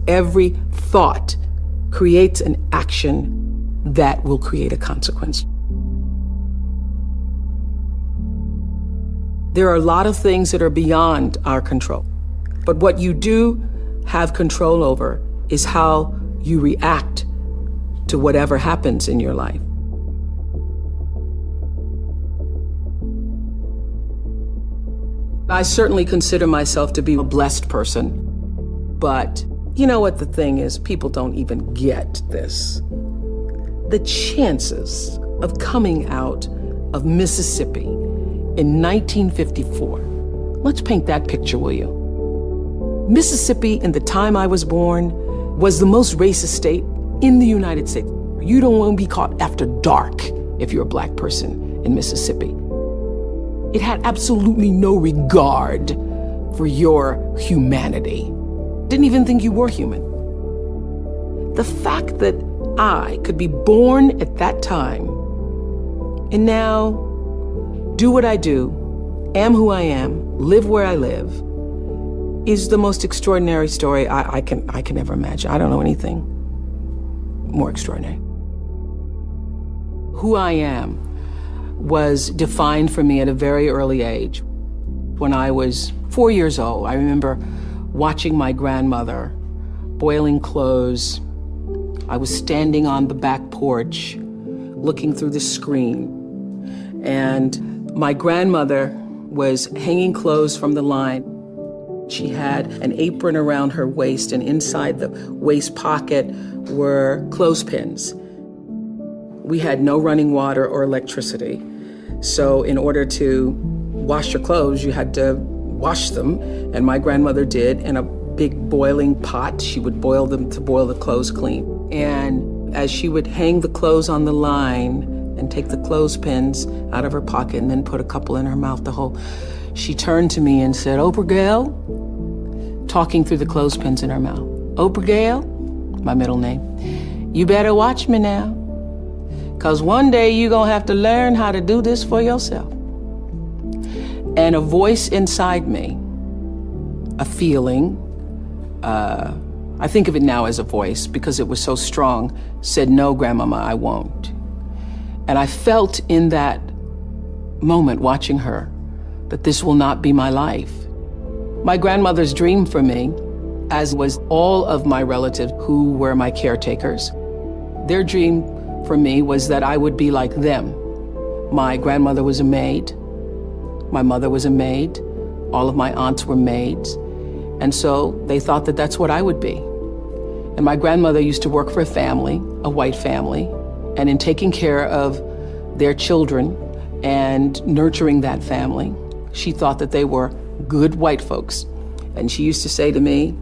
Every thought creates an action that will create a consequence. There are a lot of things that are beyond our control. But what you do have control over is how you react to whatever happens in your life. I certainly consider myself to be a blessed person, but you know what the thing is? People don't even get this. The chances of coming out of Mississippi in 1954, let's paint that picture, will you? Mississippi, in the time I was born, was the most racist state in the United States. You don't want to be caught after dark if you're a black person in Mississippi. It had absolutely no regard for your humanity. Didn't even think you were human. The fact that I could be born at that time and now do what I do, am who I am, live where I live, is the most extraordinary story I can ever imagine. I don't know anything more extraordinary. Who I am was defined for me at a very early age. When I was 4 years old, I remember watching my grandmother boiling clothes. I was standing on the back porch, looking through the screen, and my grandmother was hanging clothes from the line. She had an apron around her waist, and inside the waist pocket were clothespins. We had no running water or electricity. So in order to wash your clothes, you had to wash them. And my grandmother did in a big boiling pot. She would boil them to boil the clothes clean. And as she would hang the clothes on the line and take the clothespins out of her pocket and then put a couple in her mouth, she turned to me and said, "Oprah Gayle," talking through the clothespins in her mouth. "Oprah Gayle," my middle name, "you better watch me now. 'Cause one day you're gonna have to learn how to do this for yourself." And a voice inside me, a feeling, I think of it now as a voice because it was so strong, said, "No, Grandmama, I won't." And I felt in that moment watching her that this will not be my life. My grandmother's dream for me, as was all of my relatives who were my caretakers, their dream for me was that I would be like them. My grandmother was a maid. My mother was a maid. All of my aunts were maids. And so they thought that that's what I would be. And my grandmother used to work for a family, a white family, and in taking care of their children and nurturing that family, she thought that they were good white folks. And she used to say to me,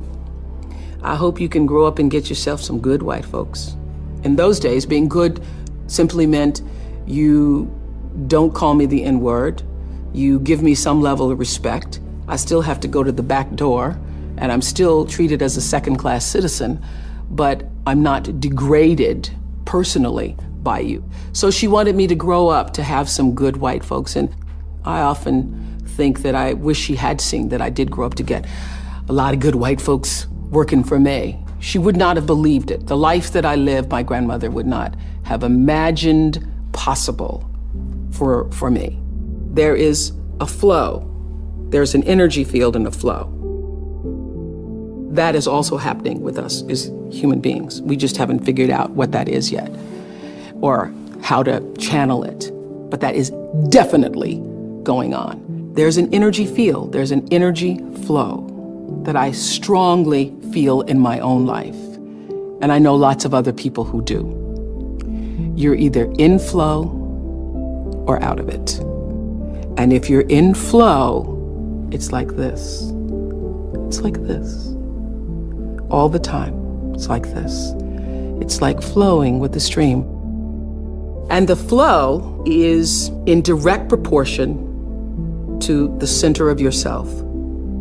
"I hope you can grow up and get yourself some good white folks." In those days, being good simply meant you don't call me the N-word, you give me some level of respect. I still have to go to the back door, and I'm still treated as a second-class citizen, but I'm not degraded personally by you. So she wanted me to grow up to have some good white folks, and I often think that I wish she had seen that I did grow up to get a lot of good white folks working for me. She would not have believed it. The life that I lived, my grandmother would not have imagined possible for me. There is a flow. There's an energy field and a flow. That is also happening with us as human beings. We just haven't figured out what that is yet or how to channel it. But that is definitely going on. There's an energy field, there's an energy flow that I strongly feel in my own life. And I know lots of other people who do. You're either in flow or out of it. And if you're in flow, it's like this. It's like this. All the time, it's like this. It's like flowing with the stream. And the flow is in direct proportion to the center of yourself,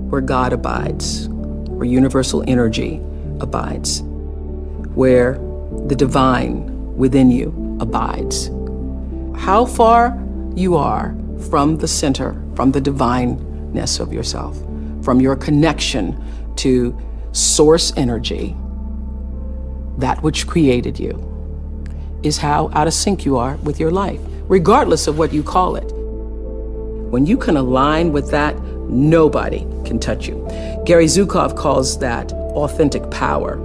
where God abides, where universal energy abides, where the divine within you abides. How far you are from the center, from the divineness of yourself, from your connection to source energy, that which created you, is how out of sync you are with your life, regardless of what you call it. When you can align with that, nobody can touch you. Gary Zukov calls that authentic power.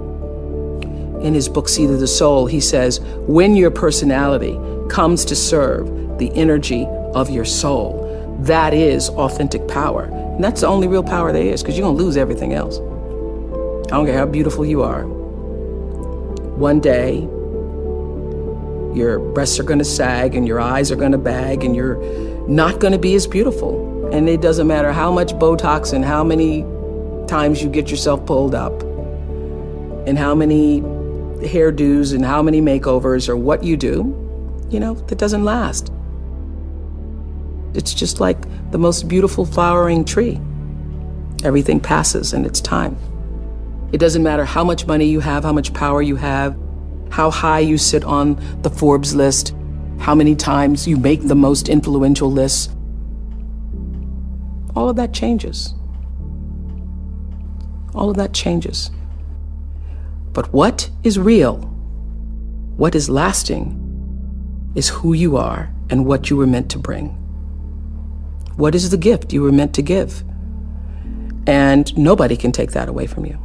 In his book, Seed of the Soul, he says, when your personality comes to serve the energy of your soul, that is authentic power. And that's the only real power there is, because you're going to lose everything else. I don't care how beautiful you are. One day, your breasts are going to sag and your eyes are going to bag and you're not going to be as beautiful. And it doesn't matter how much Botox and how many times you get yourself pulled up and how many hairdos and how many makeovers or what you do, that doesn't last. It's just like the most beautiful flowering tree. Everything passes and it's time. It doesn't matter how much money you have, how much power you have, how high you sit on the Forbes list, how many times you make the most influential lists. All of that changes. All of that changes. But what is real, what is lasting, is who you are and what you were meant to bring. What is the gift you were meant to give? And nobody can take that away from you.